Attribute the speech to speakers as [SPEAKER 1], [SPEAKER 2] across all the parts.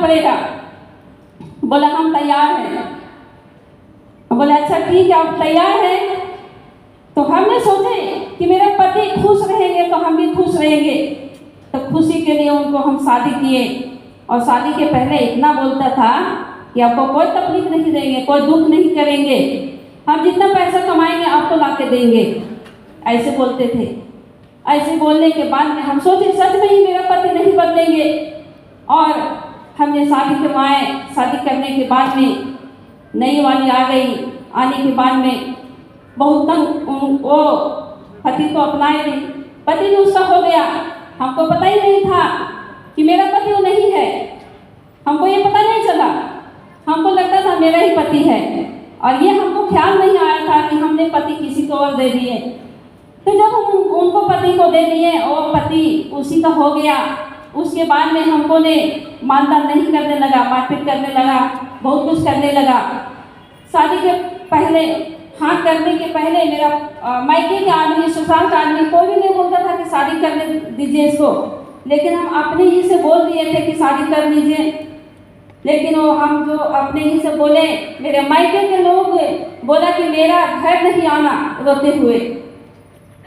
[SPEAKER 1] पड़ेगा। बोला हम तैयार हैं। बोले अच्छा ठीक है, आप तैयार हैं। तो हमने सोचे कि मेरे पति खुश रहेंगे तो हम भी खुश रहेंगे, तो खुशी के लिए उनको हम शादी किए। और शादी के पहले इतना बोलता था कि आपको कोई तकलीफ नहीं देंगे, कोई दुख नहीं करेंगे, हम जितना पैसा कमाएंगे आपको ला के देंगे, ऐसे बोलते थे। ऐसे बोलने के बाद में हम सोचे सच में ही मेरा पति नहीं बदलेंगे। और हमने शादी करवाए। शादी करने के बाद में नई वाली आ गई। आने के बाद में बहुत तंग वो पति को अपनाए नहीं। पति भी उसका हो गया। हमको पता ही नहीं था कि मेरा पति वो नहीं है, हमको ये पता नहीं चला। हमको लगता था मेरा ही पति है, और ये हमको ख्याल नहीं आया था कि हमने पति किसी को और दे दिए। तो जब हम उनको पति को दे दिए और पति उसी का हो गया, उसके बाद में हमको ने मानदान नहीं करने लगा, मारपीट करने लगा, बहुत कुछ करने लगा। शादी के पहले, हाँ करने के पहले मेरा मायके के आदमी, ससुराल का आदमी कोई भी नहीं बोलता था कि शादी करने दीजिए इसको, लेकिन हम अपने ही से बोल दिए थे कि शादी कर लीजिए। लेकिन वो हम जो अपने ही से बोले, मेरे मायके के लोग बोला कि मेरा घर नहीं आना रोते हुए।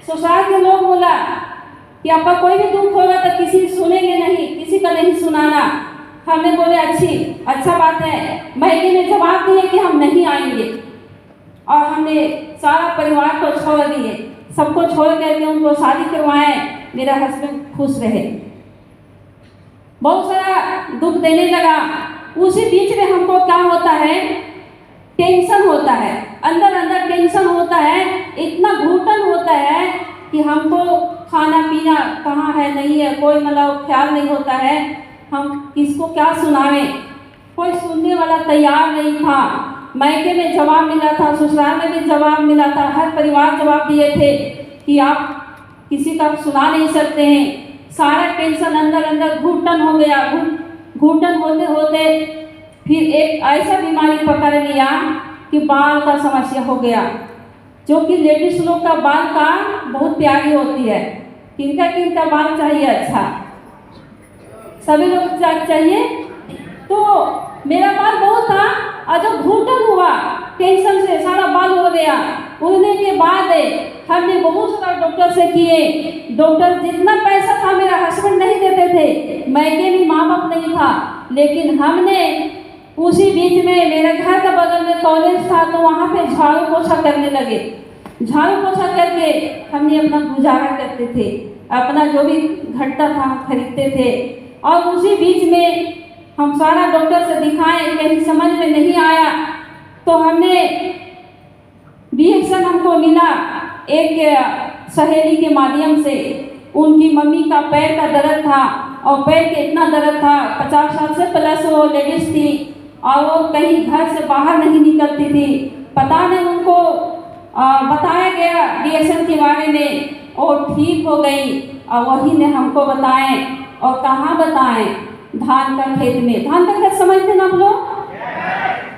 [SPEAKER 1] ससुराल के लोग बोला कि आपका कोई भी दुख होगा तो किसी सुनेंगे नहीं, किसी का नहीं सुनाना। हमने बोले अच्छा बात है। मायके ने जवाब दिए कि हम नहीं आएंगे। और हमने सारा परिवार को छोड़ दिए, सबको छोड़ करके उनको शादी करवाए। मेरा हस्बैंड खुश रहे। बहुत सारा दुख देने लगा। उसी बीच में हमको क्या होता है, टेंशन होता है, अंदर अंदर टेंशन होता है, इतना घुटन होता है कि हमको खाना पीना कहाँ है नहीं है, कोई मतलब ख्याल नहीं होता है। हम किसको क्या सुनावें, कोई सुनने वाला तैयार नहीं था। मायके में जवाब मिला था, ससुराल में भी जवाब मिला था, हर परिवार जवाब दिए थे कि आप किसी का सुना नहीं सकते हैं। सारा टेंशन अंदर अंदर घुटन हो गया। घुटन होते होते फिर एक ऐसा बीमारी पकड़ लिया कि बाल का समस्या हो गया, जो कि लेडीज लोग का बाल का बहुत प्यारी होती है। किनका किनका बाल चाहिए अच्छा, सभी लोग चाहिए। तो मेरा बाल बहुत था, और जब घुटन हुआ टेंशन से सारा बाल हो गया। उड़ने के बाद हमने बहुत सारा डॉक्टर से किए। डॉक्टर जितना पैसा था मेरा हस्बैंड नहीं देते थे, मायके भी माँ बाप नहीं था। लेकिन हमने उसी बीच में मेरे घर का बगल में कॉलेज था, तो वहाँ पे झाड़ू पोछा करने लगे। झाड़ू पोछा करके हमने अपना गुजारा करते थे, अपना जो भी घटता था हम खरीदते थे। और उसी बीच में हम सारा डॉक्टर से दिखाए, कहीं समझ में नहीं आया तो हमने रिएक्शन हमको मिला एक सहेली के माध्यम से। उनकी मम्मी का पैर का दर्द था, और पैर के इतना दर्द था, 50 साल से प्लस वो लेडीज थी, और वो कहीं घर से बाहर नहीं निकलती थी। पता नहीं उनको बताया गया रिएक्शन के बारे में, और ठीक हो गई। और वही ने हमको बताएं, और कहाँ बताएं, धान का खेत में। धान का खेत समझते ना आप लोग?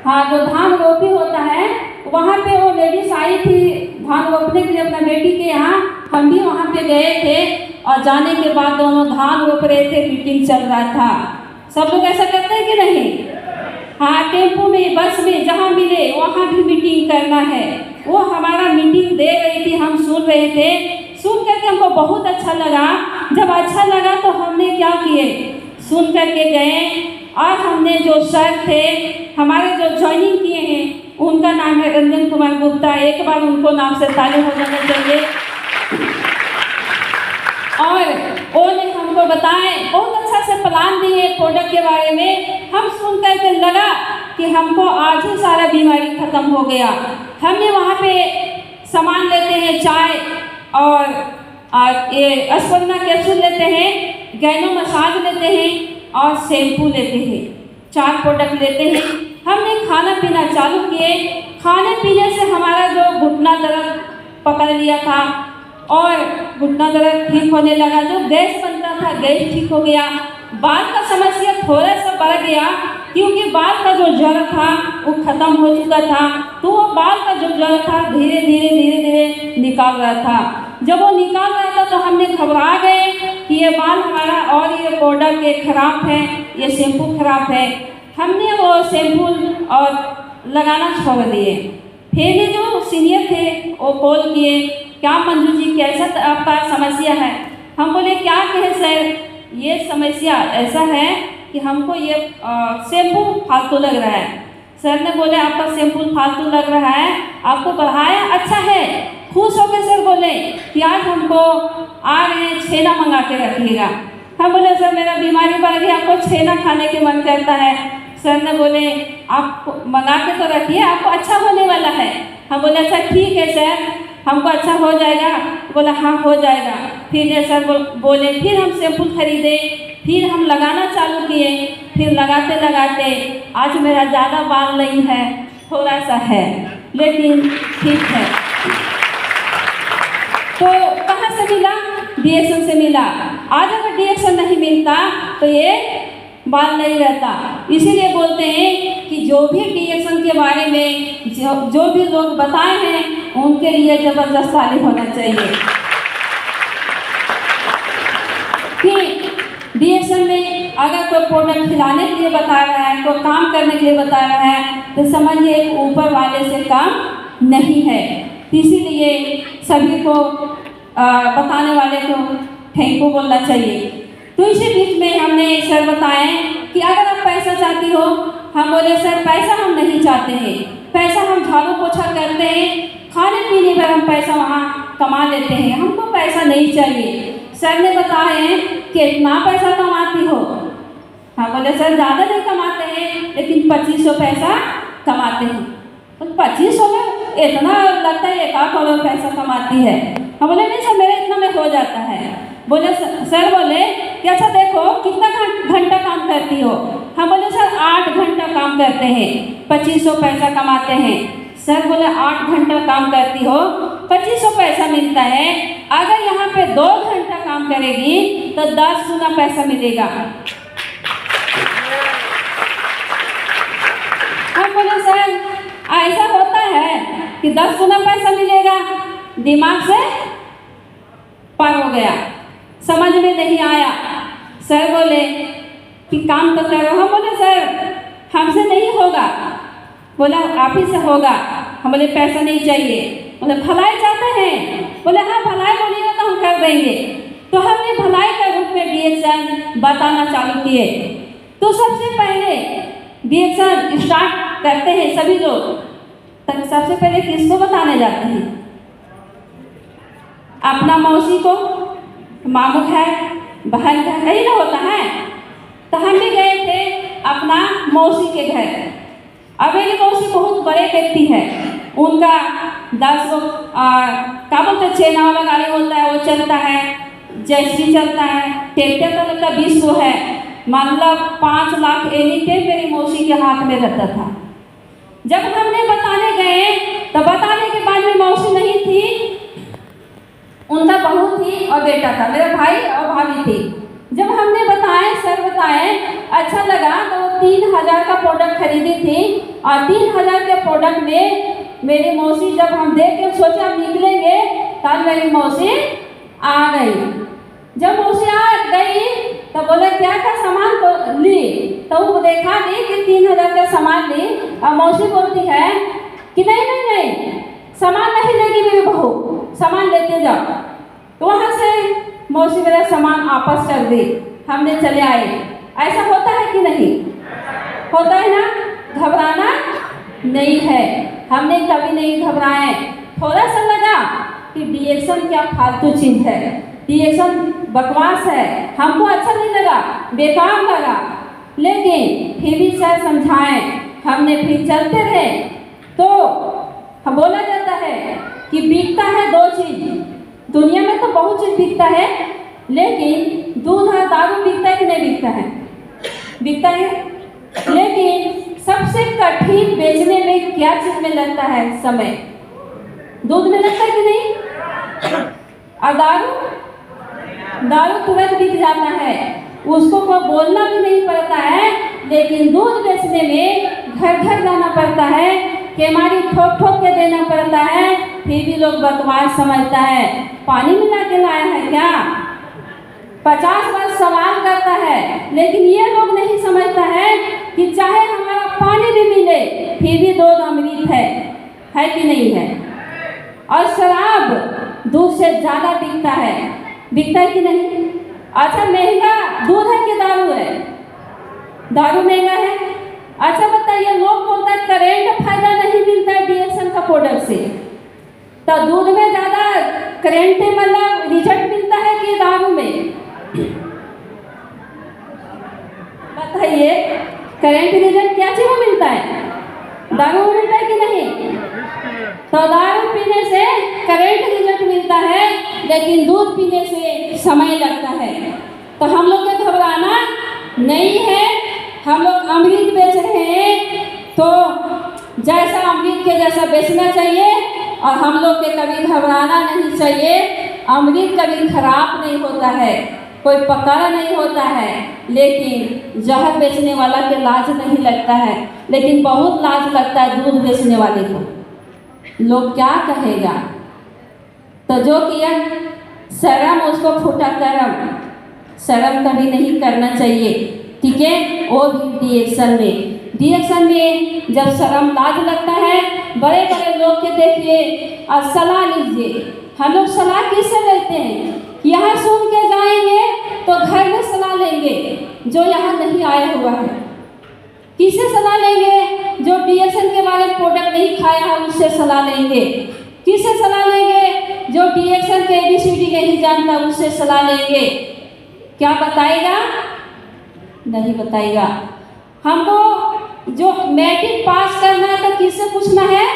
[SPEAKER 1] हाँ, जो धान रोपी होता है वहाँ पे वो लेडीज आई थी धान रोपने के लिए अपना बेटी के यहाँ। हम भी वहाँ पे गए थे, और जाने के बाद दोनों धान रोप रहे थे, मीटिंग चल रहा था। सब लोग ऐसा करते हैं कि नहीं? हाँ, टेम्पो में, बस में, जहाँ मिले वहाँ भी मीटिंग करना है। वो हमारा मीटिंग दे रही थी, हम सुन रहे थे। सुन करके हमको बहुत अच्छा लगा। जब अच्छा लगा तो हमने क्या किए, सुन करके गए, और हमने जो सर थे हमारे जो ज्वाइनिंग किए हैं, उनका नाम है रंजन कुमार गुप्ता। एक बार उनको नाम से ताली हो जाना चाहिए। और वो ने हमको बताए, बहुत अच्छा से प्लान दिए प्रोडक्ट के बारे में। हम सुन करके लगा कि हमको आज ही सारा बीमारी खत्म हो गया। हमने वहाँ पे सामान लेते हैं, चाय और ये अस्पर्ना कैप्सूल लेते हैं, गैनो मसाज लेते हैं, और शैम्पू लेते हैं। 4 प्रोडक्ट लेते हैं। हमने खाना पीना चालू किए। खाने पीने से हमारा जो घुटना दर्द पकड़ लिया था, और घुटना दर्द ठीक होने लगा। जो गैस बनता था, गैस ठीक हो गया। बाल का समस्या थोड़ा सा बढ़ गया, क्योंकि बाल का जो जड़ था वो खत्म हो चुका था। तो वो बाल का जो जड़ था धीरे धीरे निकाल रहा था। जब वो निकाल रहा था तो हमने घबरा गए। कि ये बाल हमारा और ये प्रोडक्ट ये खराब है, ये शैम्पू खराब है। हमने वो शैम्पू और लगाना छोड़ दिए। फिर ये जो सीनियर थे वो कॉल किए, क्या मंजू जी कैसा आपका समस्या है? हम बोले क्या कहे सर, ये समस्या ऐसा है कि हमको ये शैम्पू फालतू लग रहा है। सर ने बोले आपका शैम्पू फालतू लग रहा है, आपको बढ़ाया अच्छा है। खुश होकर सर बोले कि आज हमको आ रहे हैं छेना मंगा के रखिएगा। हम बोले सर मेरा बीमारी बढ़ गई, आपको छेना खाने के मन करता है। सर ने बोले आप मंगा के तो रखिए, आपको अच्छा होने वाला है। हम बोले अच्छा ठीक है सर, हमको अच्छा हो जाएगा। बोला हाँ हो जाएगा। फिर ये सर बोले फिर हम शैम्पू खरीदे, फिर हम लगाना चालू किए। फिर लगाते लगाते आज मेरा ज़्यादा बाल नहीं है, थोड़ा सा है, लेकिन ठीक है। तो कहाँ से मिला? DXN से मिला। आज अगर DXN नहीं मिलता तो ये बाल नहीं रहता। इसीलिए बोलते हैं कि जो भी DXN के बारे में जो भी लोग बताए हैं उनके लिए ज़बरदस्त ताली होना चाहिए कि DXN में अगर कोई प्रोडक्ट खिलाने के लिए बता रहा है, कोई काम करने के लिए बता रहा है, तो समझिए ऊपर वाले से काम नहीं है। इसीलिए सभी को बताने वाले को थैंक यू बोलना चाहिए। तो इसी बीच में हमने सर बताए कि अगर आप पैसा चाहती हो, हम बोले सर पैसा हम नहीं चाहते हैं, पैसा हम झाड़ू पोछा करते हैं, खाने पीने पर हम पैसा वहाँ कमा लेते हैं, हमको पैसा नहीं चाहिए। सर ने बताए कि इतना पैसा कमाती हो? हम बोले सर ज़्यादा नहीं कमाते हैं, लेकिन 2500 पैसा कमाते हैं। तो 2500 में इतना लगता है 1 करोड़ पैसा कमाती है। हम बोले नहीं सर मेरा इतना में हो जाता है। बोले सर बोले कि अच्छा देखो कितना घंटा काम करती हो? हम बोले सर 8 घंटा काम करते हैं, 2500 पैसा कमाते हैं। सर बोले 8 घंटा काम करती हो, 2500 पैसा मिलता है, अगर यहाँ पे 2 घंटा काम करेगी तो 10 गुना पैसा मिलेगा। हम बोले सर ऐसा होता है कि 10 गुना पैसा मिलेगा? दिमाग से पार हो गया, समझ में नहीं आया। सर बोले कि काम तो करो। हम बोले सर हमसे नहीं होगा। बोला आप ही से होगा। हम बोले पैसा नहीं चाहिए। बोले भलाई चाहते हैं? बोले हाँ भलाई बोलिएगा तो हम कर देंगे। तो हमने भलाई का रूप में DXN बताना चालू किए। तो सबसे पहले DXN स्टार्ट करते हैं सभी लोग, तब सबसे पहले किसको बताने जाते हैं? अपना मौसी को, मामू है, बहन का है ही ना होता है। तो हम भी गए थे अपना मौसी के घर। अब मेरी मौसी बहुत बड़े व्यक्ति है, उनका 10 गो क्या बोलते छेना वाला गाड़ी होता है वो चलता है, जैसी चलता है, ट्रैक्टर तो लगता 20 गो है, मतलब 5 लाख एनी पे मेरी मौसी के हाथ में रहता था। जब हमने बताने गए तो बताने के बाद में मौसी नहीं थी, उनका बहू थी और बेटा था, मेरा भाई और भाभी थी। जब हमने बताए सर बताए अच्छा लगा तो 3000 का प्रोडक्ट खरीदी थी और 3000 के प्रोडक्ट में मेरी मौसी जब हम देख के सोचे हम निकलेंगे तब मेरी मौसी आ गई। जब मौसी आ गई तो बोले क्या क्या सामान तो ली, तो वो देखा ली कि 3000 का सामान ली और मौसी बोलती है कि नहीं नहीं नहीं सामान नहीं लेगी मेरी बहू, सामान लेते जाओ। तो वहाँ से मौसी मेरा सामान वापस कर दी, हमने चले आए। ऐसा होता है कि नहीं होता है ना? घबराना नहीं है, हमने कभी नहीं घबराए। थोड़ा सा लगा कि DXN क्या फालतू चीज़ है, DXN बकवास है, हमको अच्छा नहीं लगा, बेकार लगा, लेकिन फिर भी सर समझाएं, हमने फिर चलते रहे। तो हम बोला जाता है कि बिकता है 2 चीज़ दुनिया में, तो बहुत चीज़ बिकता है, लेकिन दूध और दारू बिकता है कि नहीं बिकता है? बिकता है। लेकिन सबसे कठिन बेचने में क्या चीज़ में लगता है? समय। दूध में लगता है कि नहीं? और दारू तुरंत बिक जाता है, उसको कोई बोलना भी नहीं पड़ता है। लेकिन दूध बेचने में घर घर जाना पड़ता है, केमारी ठोक ठोक के देना पड़ता है, फिर भी लोग बकवास समझता है। पानी मिला के लाया है क्या? 50 बार सवाल करता है, लेकिन ये लोग नहीं समझता है कि चाहे हमारा पानी भी मिले फिर भी दूध अमृत है कि नहीं है। और शराब दूध से ज़्यादा बिकता है कि नहीं। अच्छा, महंगा दूध है कि दारू है? दारू महंगा है। अच्छा बताइए, लोग बोलते हैं करेंट फायदा नहीं मिलता है डीएसएल का प्रोडक्ट से, तो दूध में ज़्यादा करेंट मतलब रिजल्ट मिलता है कि दारू में? बताइए, करेंट रिजल्ट क्या चीज़ में मिलता है? दारू में मिलता है कि नहीं? तो दारू पीने से करेंट रिजल्ट मिलता है, लेकिन दूध पीने से समय लगता है। तो हम लोग को घबराना नहीं है, हम लोग अमृत बेच रहे हैं तो जैसा अमृत के जैसा बेचना चाहिए, और हम लोग के कभी घबराना नहीं चाहिए। अमृत कभी खराब नहीं होता है, कोई पकड़ नहीं होता है, लेकिन जहर बेचने वाला के लाज नहीं लगता है, लेकिन बहुत लाज लगता है दूध बेचने वाले को। लोग क्या कहेगा? तो जो किया शर्म उसको फूटा करम, शर्म कभी नहीं करना चाहिए, ठीक है। वो भी डिएक्शन में जब शर्म लाज लगता है, बड़े बड़े लोग के देखिए और सलाह लीजिए। हम लोग सलाह किससे लेते हैं? यहाँ सुन के जाएंगे तो घर में सलाह लेंगे जो यहाँ नहीं आया हुआ है। किससे सलाह लेंगे? जो डीएक्शन के बारे में प्रोडक्ट नहीं खाया है उससे सलाह लेंगे। किससे सलाह लेंगे? जो डीएक्शन के ABCD नहीं जानता उससे सलाह लेंगे। क्या बताएगा? नहीं बताएगा। हमको जो मैट्रिक पास करना है तो किससे पूछना है?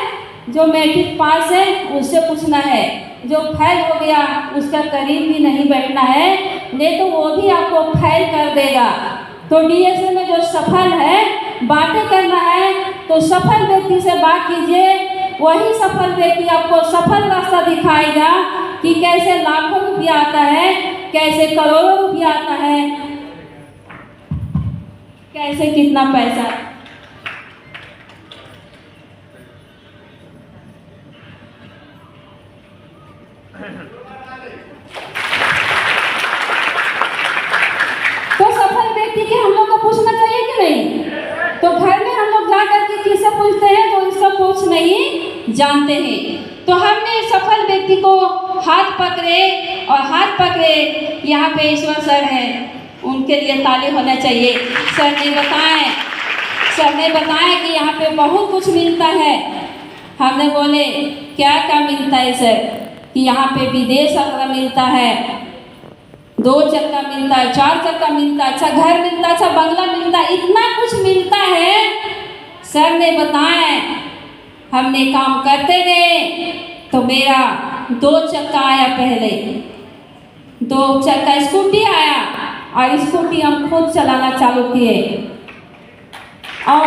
[SPEAKER 1] जो मैट्रिक पास है उससे पूछना है। जो फेल हो गया उसका करीब भी नहीं बैठना है, नहीं तो वो भी आपको फेल कर देगा। तो डीएसए में जो सफल है बातें करना है तो सफल व्यक्ति से बात कीजिए, वही सफल व्यक्ति आपको सफल रास्ता दिखाएगा कि कैसे लाखों रुपया आता है, कैसे करोड़ों रुपया आता है, कैसे कितना पैसा। तो सफल व्यक्ति के हम लोग को पूछना चाहिए कि नहीं? तो घर में हम लोग जा करके किससे पूछते हैं? जो इसका कुछ नहीं जानते हैं। तो हमने सफल व्यक्ति को हाथ पकड़े और हाथ पकड़े, यहाँ पे ईश्वर सर हैं, उनके लिए ताली होना चाहिए। सर ने बताया कि यहाँ पे बहुत कुछ मिलता है। हमने बोले क्या क्या मिलता है सर? कि यहाँ पे विदेश अगर मिलता है, 2 चक्का मिलता है, 4 चक्का मिलता है, अच्छा घर मिलता है, अच्छा बंगला मिलता है, इतना कुछ मिलता है। सर ने बताया, हमने काम करते गए तो मेरा 2 चक्का आया, पहले 2 चक्का स्कूटी आया और स्कूटी हम खुद चलाना चालू किए। और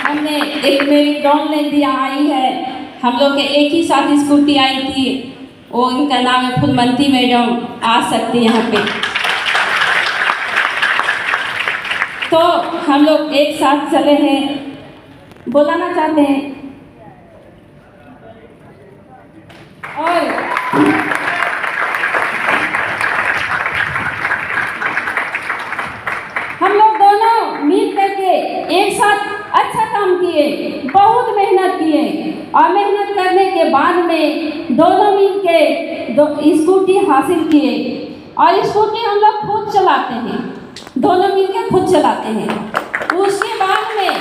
[SPEAKER 1] हमने एक मेरी डाउनलाइन भी आई है, हम लोग के एक ही साथ स्कूटी आई थी, वो इनका नाम है फुलमंती मैडम, आ सकती है यहाँ पे। तो हम लोग एक साथ चले हैं, बोलाना चाहते हैं। और हम लोग दोनों मिल करके एक साथ अच्छा काम किए, बहुत मेहनत किए, और मेहनत करने के बाद में दोनों मिल के स्कूटी हासिल किए। और स्कूटी हम लोग खुद चलाते हैं, दोनों मिल के खुद चलाते हैं। उसके बाद में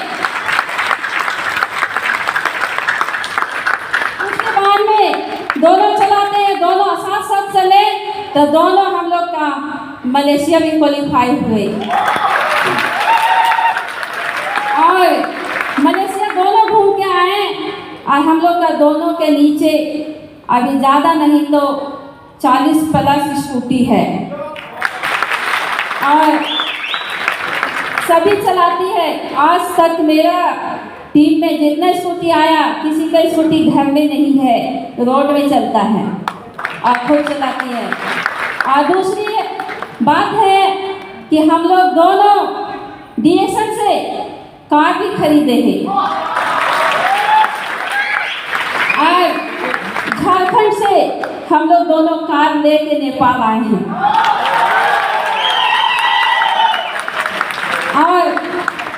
[SPEAKER 1] दोनों चलाते हैं, दोनों साथ साथ चले तो दोनों हम लोग का मलेशिया में क्वालिफाई हुए। और मलेशिया दोनों घूम के आए, और हम लोग का दोनों के नीचे अभी ज़्यादा नहीं तो 40+ स्कूटी है, और सभी चलाती है। आज तक मेरा टीम में जितना स्कूटी आया, किसी का स्कूटी घर में नहीं है, रोड में चलता है और खुद चलाती है। और दूसरी बात है कि हम लोग दोनों डीएसएल से कार भी खरीदे हैं, और झारखंड से हम लोग दोनों कार लेके नेपाल आए हैं और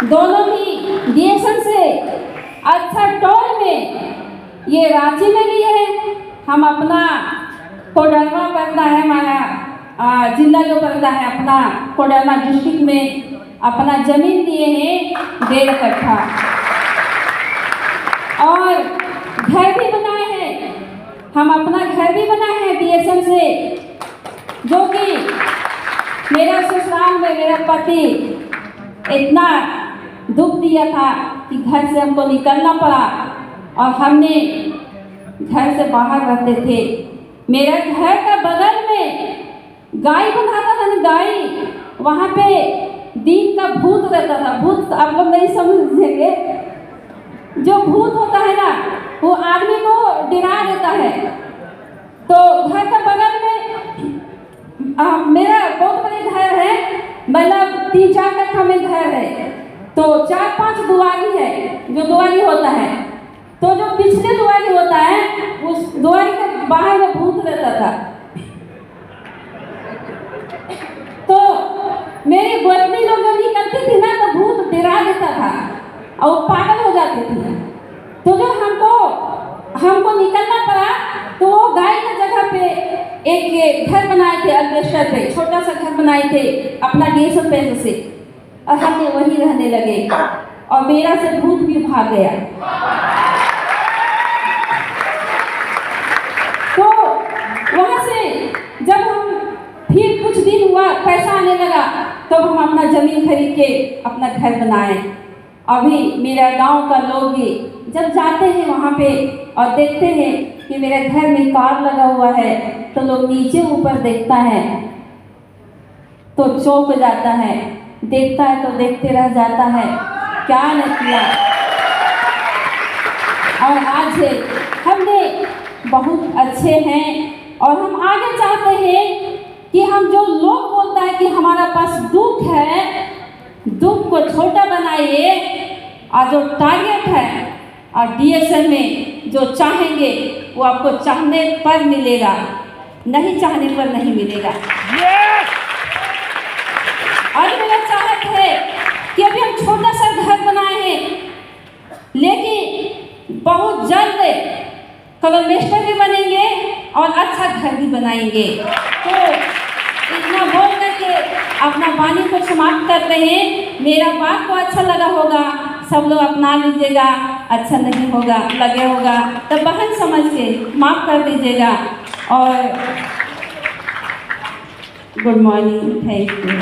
[SPEAKER 1] दोनों ही DSM से अच्छा टोल में ये रांची में लिए हैं। हम अपना कोडरमा पड़ता है, हमारा जिला जो पड़ता है अपना कोडरमा डिस्ट्रिक्ट में अपना जमीन लिए हैं 1.5 कट्ठा और घर भी बनाए हैं। हम अपना घर भी बनाए हैं DSM से, जो कि मेरा ससुराल में मेरा पति इतना दुख दिया था कि घर से हमको निकलना पड़ा और हमने घर से बाहर रहते थे। मेरा घर का बगल में गाय बनाता था ना, गाय, वहाँ पे दिन का भूत रहता था। भूत आप लोग नहीं समझेंगे, जो भूत होता है ना वो आदमी को डरा देता है। तो घर का बगल में मेरा बहुत बड़े घर है, मतलब 3-4 कट्ठा में घर है, तो 4-5 दुआरी है। जो दुआरी होता है तो जो पिछले दुआरी होता है उस दुआरी के बाहर में भूत रहता था। तो मेरी गोतनी लोग जब निकलती थी ना तो भूत डरा देता था और वो पागल हो जाती थी। तो जो हमको निकलना पड़ा तो वो गाय की जगह पे एक घर बनाए थे, अल्बेस्टर पे छोटा सा घर बनाए थे अपना DSM पैसे से, और हमने वहीं रहने लगे और मेरा से भूत भी भाग गया। तो वहाँ से जब हम फिर कुछ दिन हुआ, पैसा आने लगा, तो हम अपना जमीन खरीद के अपना घर बनाए। अभी मेरा गांव का लोग भी जब जाते हैं वहाँ पे और देखते हैं कि मेरे घर में कार लगा हुआ है, तो लोग नीचे ऊपर देखता है तो चौंक जाता है, देखता है तो देखते रह जाता है, क्या न किया। और आज हमने बहुत अच्छे हैं और हम आगे चाहते हैं कि हम जो लोग बोलता है कि हमारा पास दुख है, दुख को छोटा बनाइए और जो टारगेट है और DSM में जो चाहेंगे वो आपको चाहने पर मिलेगा, नहीं चाहने पर नहीं मिलेगा। और मेरा चाहत है कि अभी हम छोटा सा घर बनाए हैं, लेकिन बहुत जल्द कॉलोमेस्टर भी बनेंगे और अच्छा घर भी बनाएंगे। तो इतना बोल करके अपना वाणी को समाप्त करते हैं। मेरा बात को अच्छा लगा होगा, सब लोग अपना लीजिएगा, अच्छा नहीं होगा लगे होगा तो बहन समझ के माफ़ कर दीजिएगा। और गुड मॉर्निंग, थैंक यू।